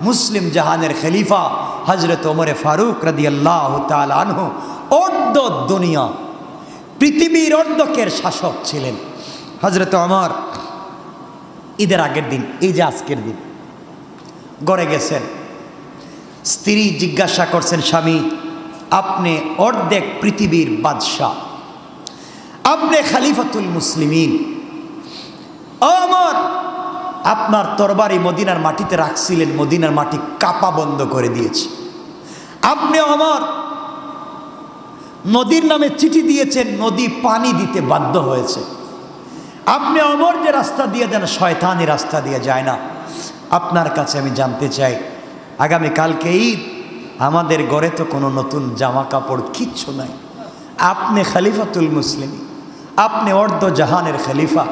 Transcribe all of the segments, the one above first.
মুসলিম জাহানের খলিফা হযরত ওমরে ফারুক রাদিয়াল্লাহু তাআলা আনহু অর্ধ দুনিয়া পৃথিবীর অর্ধেকের শাসক ছিলেন। হযরত ওমর ঈদের আগের দিন, এই যে আজকের দিন, ঘরে গেছেন। স্ত্রী জিজ্ঞাসা করছেন, স্বামী আপনি অর্ধেক পৃথিবীর বাদশাহ, আপনি খলিফাতুল মুসলিমিন, ওমর আপনার তরবারি মদিনার মাটিতে রাখছিলেন, মদিনার মাটি কাঁপা বন্ধ করে দিয়েছে। আপনি ওমর নদীর নামে চিঠি দিয়েছেন, নদী পানি দিতে বাধ্য হয়েছে। আপনি ওমর যে রাস্তা দিয়ে দেন, শয়তানি রাস্তা দিয়ে যায় না। আপনার কাছে আমি জানতে চাই, আগামীকালকে ঈদ, আমাদের ঘরে তো কোনো নতুন জামা কাপড় কিচ্ছু নাই। আপনি খলিফাতুল মুসলিমিন, আপনি অর্ধ জাহানের খলিফা,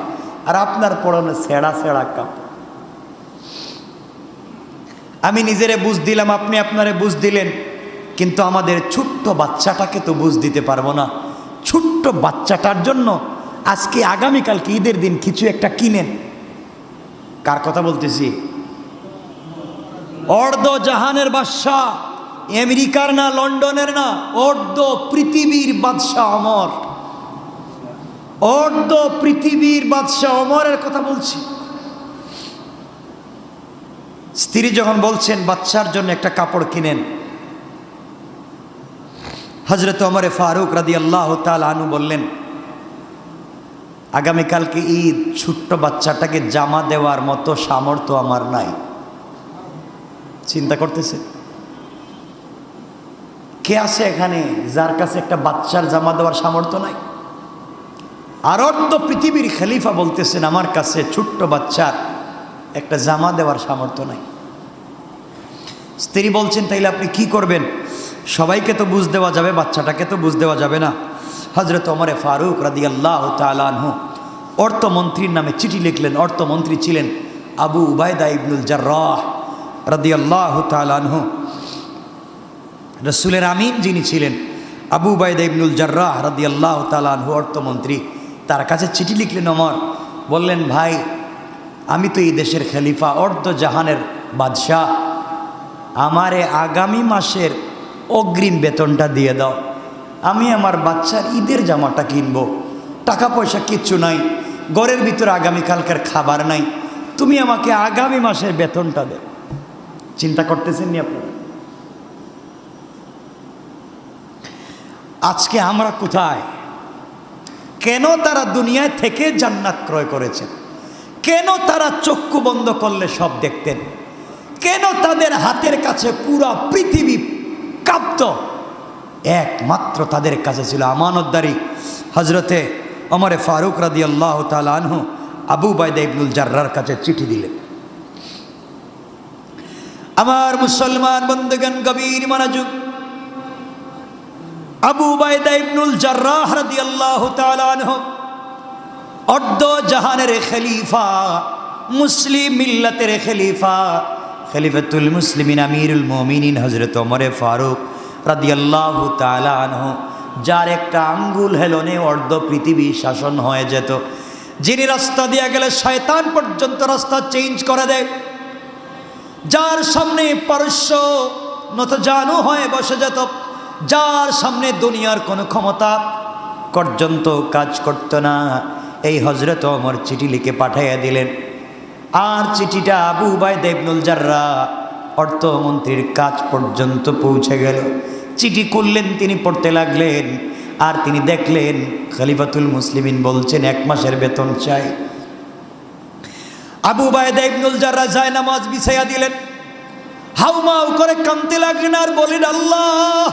আর আপনার পরনে ছেঁড়া ছেঁড়া কাপড়। আমি নিজেরে বুঝ দিলাম, আপনি আপনারে বুঝ দিলেন, কিন্তু আমাদের ছোট্ট বাচ্চাটাকে তো বুঝ দিতে পারবো না। ছোট্ট বাচ্চাটার জন্য আজকে আগামীকালকে ঈদের দিন কিছু একটা কিনেন। কার কথা বলতেছি? অর্ধ জাহানের বাদশাহ, আমেরিকার না, লন্ডনের না, অর্ধ পৃথিবীর বাদশাহ ওমর, অর্ধ পৃথিবীর বাদশাহ ওমরের কথা বলছি। স্ত্রী যখন বলছেন বাচ্চার জন্য একটা কাপড় কিনেন, হযরত ওমরে ফারুক রাদিয়াল্লাহু তাআলা আনহু বললেন, আগামীকালকে ঈদ, ছোট্ট বাচ্চাটাকে জামা দেওয়ার মতো সামর্থ্য আমার নাই। চিন্তা করতেছে কে আছে এখানে যার কাছে একটা বাচ্চার জামা দেওয়ার সামর্থ্য নাই? আর অর্ধ পৃথিবীর খলিফা বলতেছেন, আমার কাছে ছোট্ট বাচ্চার একটা জামা দেওয়ার সামর্থ্য নাই। স্ত্রী বলছেন, তাইলে আপনি কি করবেন? সবাইকে তো বুঝ দেওয়া যাবে, বাচ্চাটাকে তো বুঝ দেওয়া যাবে না। হযরত ওমরে ফারুক রাদিয়াল্লাহু তাআলা আনহু অর্থমন্ত্রীর নামে চিঠি লিখলেন। অর্থমন্ত্রী ছিলেন আবু উবায়দা ইবনুল জাররাহ রাদিয়াল্লাহু তাআলা আনহু। রাসূলের আমিন যিনি ছিলেন আবু উবায়দা ইবনুল জাররাহ রাদিয়াল্লাহু তাআলা আনহু অর্থমন্ত্রী, তার কাছে চিঠি লিখলেন ওমর। বললেন, ভাই আমি তো এই দেশের খলিফা, অর্ধ জাহানের বাদশাহ, আমারে আগামী মাসের অগ্রিম বেতনটা দিয়ে দাও, আমি আমার বাচ্চার ঈদের জামাটা কিনবো। টাকা পয়সা কিচ্ছু নাই, ঘরের ভিতরে আগামীকালকার খাবার নাই, তুমি আমাকে আগামী মাসের বেতনটা দে। চিন্তা করতেছেন নি আপনারা? আজকে আমরা কোথায়? কেন তারা দুনিয়ায় থেকে জান্নাত ক্রয় করেছেন? কেন তারা চক্ষু বন্ধ করলে সব দেখতেন? কেন তাদের হাতের কাছে পুরা পৃথিবী কাঁপত? একমাত্র তাদের কাছে ছিল আমানতদারি। হযরতে ওমরে ফারুক রাদিয়াল্লাহু তাআলা আনহু আবু উবায়দা ইবনুল জাররার কাছে চিঠি দিলেন। আমার মুসলমান বন্ধুগণ, গভীর মনোযোগ। আবু উবায়দা ইবনুল জাররাহ রাদিয়াল্লাহু তাআলা আনহু অর্ধ জাহানের খলিফা, মুসলিম মিল্লাতের খলিফা, খলিফাতুল মুসলিমিন আমিরুল মুমিনিন হযরত ওমরে ফারুক রাদিয়াল্লাহু তাআলা আনহু, যার একটা আঙ্গুল হেলনে অর্ধ পৃথিবী শাসন হয়ে যেত, যিনি রাস্তা দিয়ে গেলে শয়তান পর্যন্ত রাস্তা চেঞ্জ করে দেয়, যার সামনে পারস্য নতজানু হয়ে বসে যেত, যার সামনে দুনিয়ার কোনো ক্ষমতা পর্যন্ত কাজ করত না, এই হযরত ওমর চিঠি লিখে পাঠাইয়া দিলেন। আর চিঠিটা আবু উবায়দা ইবনুল জাররাহ অর্থমন্ত্রীর কাজ পর্যন্ত পৌঁছে গেল। চিঠি খুললেন, তিনি পড়তে লাগলেন, আর তিনি দেখলেন খলিফাতুল মুসলিমিন বলছেন 1 মাসের বেতন চাই। আবু উবায়দা ইবনুল জাররাহ যায় নামাজ বিছাইয়া দিলেন, হাউমাউ করে কাঁদতে লাগলেন আর বলেন, আল্লাহ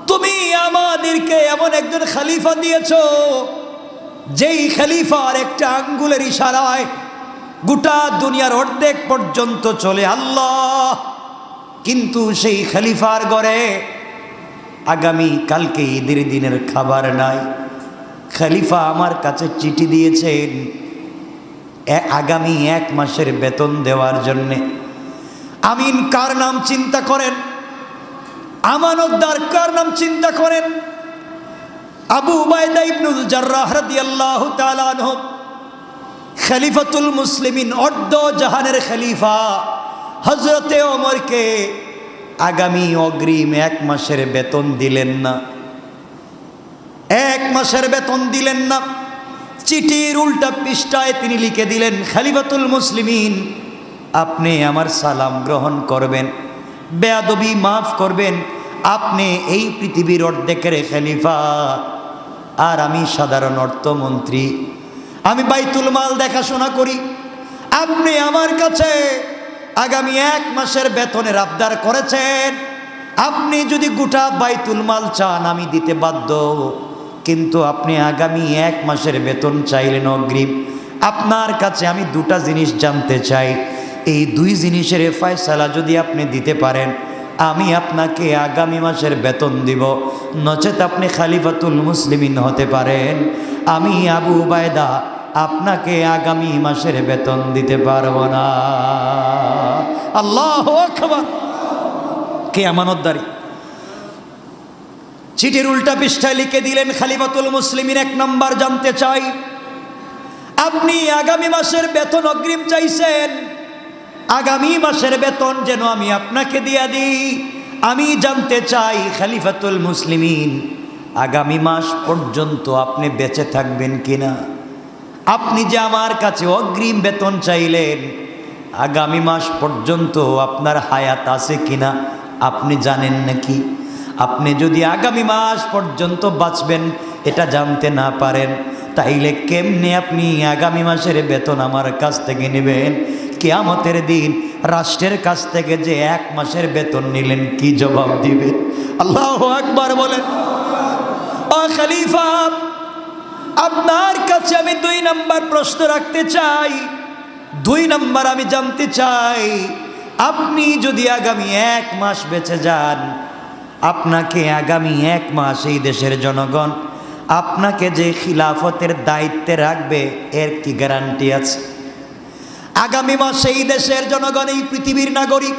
তুমি আমাদেরকে এমন একজন খলিফা দিয়েছো, যেই খলিফার একটা আঙ্গুলের ইশারায় গোটা দুনিয়ার অর্ধেক পর্যন্ত চলে আল্লাহ, কিন্তু সেই খলিফার ঘরে আগামী কালকে ঈদের দিনের খাবার নাই। খলিফা আমার কাছে চিঠি দিয়েছেন আগামী 1 মাসের বেতন দেওয়ার জন্যে। আমিন কার নাম চিন্তা করেন, আমানতদার কার নাম চিন্তা করেন? আবু উবায়দা ইবনুল জাররাহ রাদিয়াল্লাহু তাআলা আনহু খলিফাতুল মুসলিমিন, অর্ধ জাহানের খলিফা হযরতে ওমরকে আগামী অগ্রিম 1 মাসের বেতন দিলেন না, 1 মাসের বেতন দিলেন না। চিঠির উল্টা পৃষ্ঠায় তিনি লিখে দিলেন, খলিফাতুল মুসলিমিন, আপনি আমার সালাম গ্রহণ করবেন, বেয়াদবি মাফ করবেন, আপনি এই পৃথিবীর অর্ধেকের খলিফা আর আমি সাধারণ অর্থমন্ত্রী, আমি বাইতুল মাল দেখাশোনা করি। আপনি আমার কাছে আগামী 1 মাসের বেতনের আবদার করেছেন। আপনি যদি গোটা বাইতুল মাল চান আমি দিতে বাধ্য, কিন্তু আপনি আগামী 1 মাসের বেতন চাইলেন অগ্রিম। আপনার কাছে আমি 2টা জিনিস জানতে চাই, এই 2 জিনিসের ফয়সালা যদি আপনি দিতে পারেন আমি আপনাকে আগামী মাসের বেতন দিব, নচেত আপনি খলিফাতুল মুসলিমিন হতে পারেন, আমি আবু উবায়দা আপনাকে আগামী মাসের বেতন দিতে পারবো না। আল্লাহু আকবার! কে আমানতদারি! চিঠির উল্টা পৃষ্ঠায় লিখে দিলেন, খলিফাতুল মুসলিমিন 1 নম্বর জানতে চাই, আপনি আগামী মাসের বেতন অগ্রিম চাইছেন, আগামী মাসের বেতন যেন আমি আপনাকে দিয়া দিই। আমি জানতে চাই খলিফাতুল মুসলিমিন, আগামী মাস পর্যন্ত আপনি বেঁচে থাকবেন কিনা? আপনি যে আমার কাছে অগ্রিম বেতন চাইলেন, আগামী মাস পর্যন্ত আপনার হায়াত আছে কিনা আপনি জানেন নাকি? আপনি যদি আগামী মাস পর্যন্ত বাঁচবেন এটা জানতে না পারেন, তাইলে কেমনে আপনি আগামী মাসের বেতন আমার কাছ থেকে নেবেন? কিয়ামতের দিন রাষ্ট্রের কাছ থেকে যে 1 মাসের বেতন নিলেন কি জবাব দিবেন? আল্লাহু আকবার বলেন। ও খলিফা, আপনার কাছে আমি 2 নম্বর প্রশ্ন রাখতে চাই। 2 নম্বর আমি জানতে চাই, আপনি যদি আগামী 1 মাস বেঁচে যান, আপনাকে আগামী 1 মাস এই দেশের জনগণ আপনাকে যে খিলাফতের দায়িত্বে রাখবে এর কি গ্যারান্টি আছে? আগামী মাসে এই দেশের জনগণ, এই পৃথিবীর নাগরিক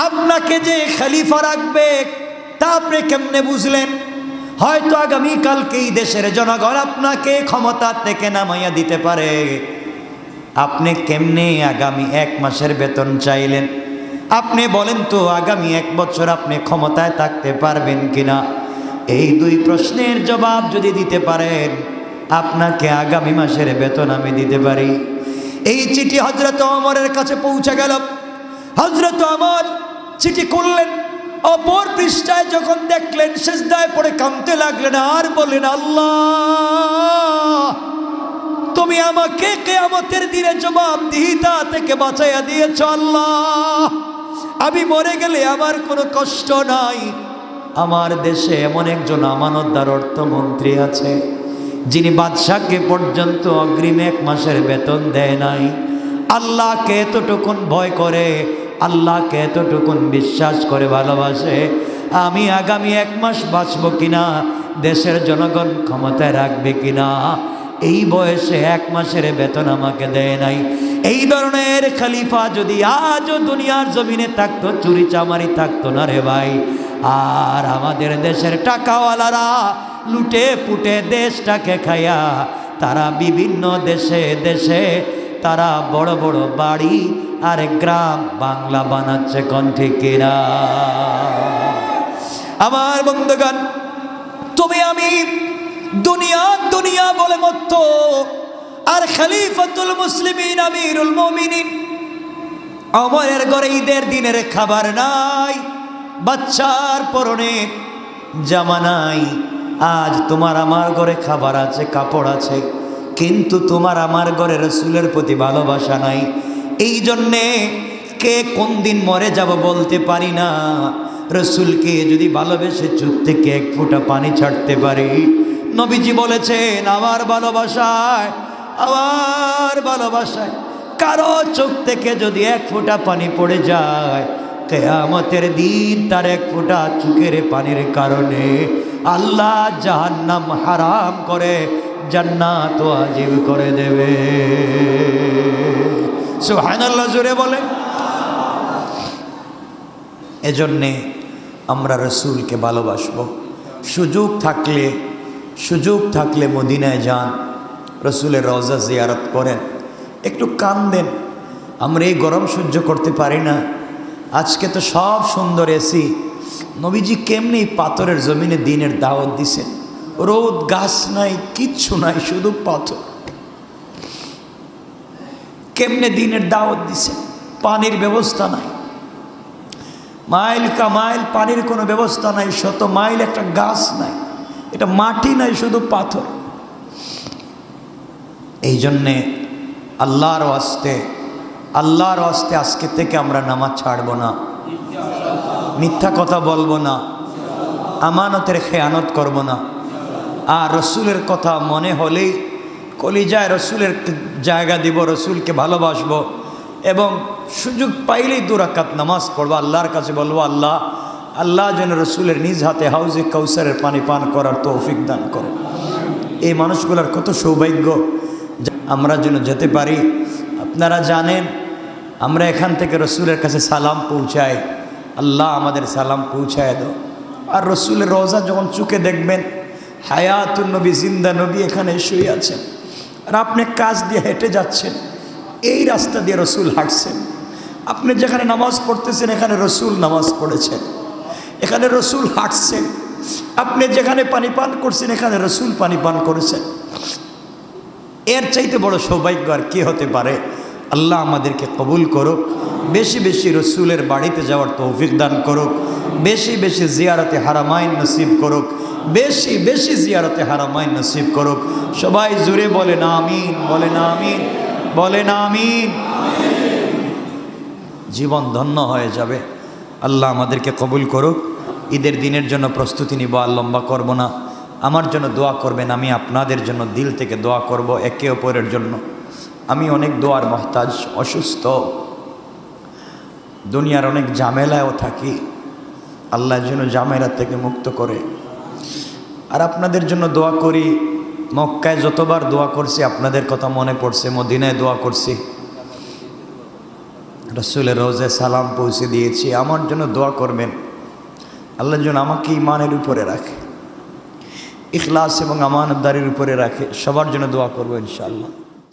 আপনাকে যে খলিফা রাখবে তা আপনি কেমনে বুঝলেন? হয়তো আগামীকালকে এই দেশের জনগণ আপনাকে ক্ষমতা থেকে নামাইয়া দিতে পারে। আপনি কেমনে আগামী 1 মাসের বেতন চাইলেন? আপনি বলেন তো, আগামী 1 বছর আপনি ক্ষমতায় থাকতে পারবেন কিনা? এই 2 প্রশ্নের জবাব যদি দিতে পারেন, আপনাকে আগামী মাসের বেতন আমি দিতে পারি। এই চিঠি হযরত ওমরের কাছে পৌঁছে গেল। হযরত ওমর চিঠি খুললেন, অপর পৃষ্ঠায় যখন দেখলেন সিজদায় পড়ে কাঁদতে লাগলেন আর বললেন, আল্লাহ, তুমি আমাকে কিয়ামতের দিনে জবাবদিহিতা থেকে বাঁচাইয়া দিয়েছ। আল্লাহ, আমি মরে গেলে আমার কোনো কষ্ট নাই। আমার দেশে এমন একজন আমানতদার অর্থমন্ত্রী আছে যিনি বাদশাকে পর্যন্ত অগ্রিম 1 মাসের বেতন দেয় নাই। আল্লাহকে এতটুকুন ভয় করে, আল্লাহকে এতটুকুন বিশ্বাস করে ভালোবাসে, আমি আগামী 1 মাস বাঁচব কিনা, দেশের জনগণ ক্ষমতায় রাখবে কিনা, এই বয়সে 1 মাসের বেতন আমাকে দেয় নাই। এই ধরনের খলিফা যদি আজও দুনিয়ার জমিনে থাকতো, চুরি চামারি থাকতো না রে ভাই। আর আমাদের দেশের টাকাওয়ালারা লুটে পুটে দেশটাকে খায়া তারা বিভিন্ন দেশে দেশে তারা বড় বড় বাড়ি আর গ্রাম বাংলা বানাচ্ছে। কোন ঠিক কিনা? আমার বন্ধুগণ, তুমি আমি দুনিয়া দুনিয়া বলে মত্ত, আর খলিফাতুল মুসলিমিন আমিরুল মুমিনিন ওমরের ঘরে ঈদের দিনের খাবার নাই, বাচ্চার পরনে জামা নাই। আজ তোমার আমার ঘরে খাবার আছে, কাপড় আছে, কিন্তু তোমার আমার ঘরে রাসূলের প্রতি ভালোবাসা নাই। এই জন্যে কে কোন দিন মরে যাব বলতে পারি না। রাসূলকে যদি ভালোবেসে চোখ থেকে 1 ফোঁটা পানি ছাড়তে পারি, নবীজি বলেছেন, আমার ভালোবাসায় কারো চোখ থেকে যদি 1 ফোঁটা পানি পড়ে যায়, কিয়ামতের দিন তার 1 ফোঁটা চোখের পানির কারণে আল্লাহ জাহান্নাম হারাম করে জান্নাত ওয়াজিব করে দেবে। সুবহানাল্লাহ, জোরে বলে। এজন্যে আমরা রাসূলকে ভালোবাসবো। সুযোগ থাকলে মদিনায় যান, রাসূলের রওজা জিয়ারত করেন, একটু কান্দেন, আমরা এই গরম সহ্য করতে পারি না। আজকে তো সব সুন্দর এসি, নবীজি কেমনি পাথরের জমিনে দিনের দাওয়াত দিছেন। রোদ, গাছ নাই, কিচ্ছু নাই, শুধু পাথর। কেমনে দিনের দাওয়াত দিছেন? পানির ব্যবস্থা নাই, মাইল কা মাইল পানির কোনো ব্যবস্থা নাই, 100 মাইল একটা গাছ নাই, এটা মাটি নাই, শুধু পাথর। এই জন্যে আল্লাহর ওয়াস্তে আজকে থেকে আমরা নামাজ ছাড়ব না, মিথ্যা কথা বলবো না, আমানতের খেয়ানত করব না। আর রসুলের কথা মনে হলেই কলিজায় রসুলের জায়গা দিব, রসুলকে ভালোবাসবো এবং সুযোগ পাইলেই 2 রাকাত নামাজ পড়বো। আল্লাহর কাছে বলবো, আল্লাহ যেন রসুলের নিজ হাতে হাউজে কাউসারের পানি পান করার তৌফিক দান করে। এই মানুষগুলোর কত সৌভাগ্য, আমরা যেন যেতে পারি। আপনারা জানেন আমরা এখান থেকে রসুলের কাছে সালাম পৌঁছাই, আল্লাহ আমাদের সালাম পৌঁছায় দাও। আর রসুলের রওজা যখন চোখে দেখবেন, হায়াতুন নবী, জিন্দা নবী এখানে শুয়ে আছেন, আর আপনি কাজ দিয়ে হেঁটে যাচ্ছেন, এই রাস্তা দিয়ে রসুল হাঁটছেন। আপনি যেখানে নামাজ পড়তেছেন এখানে রসুল নামাজ পড়েছেন, এখানে রসুল হাঁটছেন। আপনি যেখানে পানি পান করছেন এখানে রসুল পানি পান করেছেন। এর চাইতে বড় সৌভাগ্য আর কি হতে পারে? আল্লাহ আমাদেরকে কবুল করুক, বেশি বেশি রসুলের বাড়িতে যাওয়ার তৌফিক দান করুক, বেশি বেশি জিয়ারতে হারামাইন নসিব করুক, বেশি বেশি জিয়ারতে হারামাইন নসিব করুক। সবাই জুড়ে বলেন আমিন, বলেন আমিন, বলেন আমিন। জীবন ধন্য হয়ে যাবে। আল্লাহ আমাদেরকে কবুল করুক। ঈদের দিনের জন্য প্রস্তুতি নিব, আর লম্বা করব না। আমার জন্য দোয়া করবেন, আমি আপনাদের জন্য দিল থেকে দোয়া করব, একে অপরের জন্য। আমি অনেক দোয়ার মহতাজ, অসুস্থ, দুনিয়ার অনেক ঝামেলায়ও থাকি। আল্লাহ যেন ঝামেলা থেকে মুক্ত করে। আর আপনাদের জন্য দোয়া করি। মক্কায় যতবার দোয়া করছি আপনাদের কথা মনে পড়ছে, মদিনায় দোয়া করছি, রসুলের রোজায় সালাম পৌঁছে দিয়েছি। আমার জন্য দোয়া করবেন, আল্লাহ যেন আমাকে ইমানের উপরে রাখে, ইখলাস এবং আমানতদারির উপরে রাখে। সবার জন্য দোয়া করবো ইনশাআল্লাহ।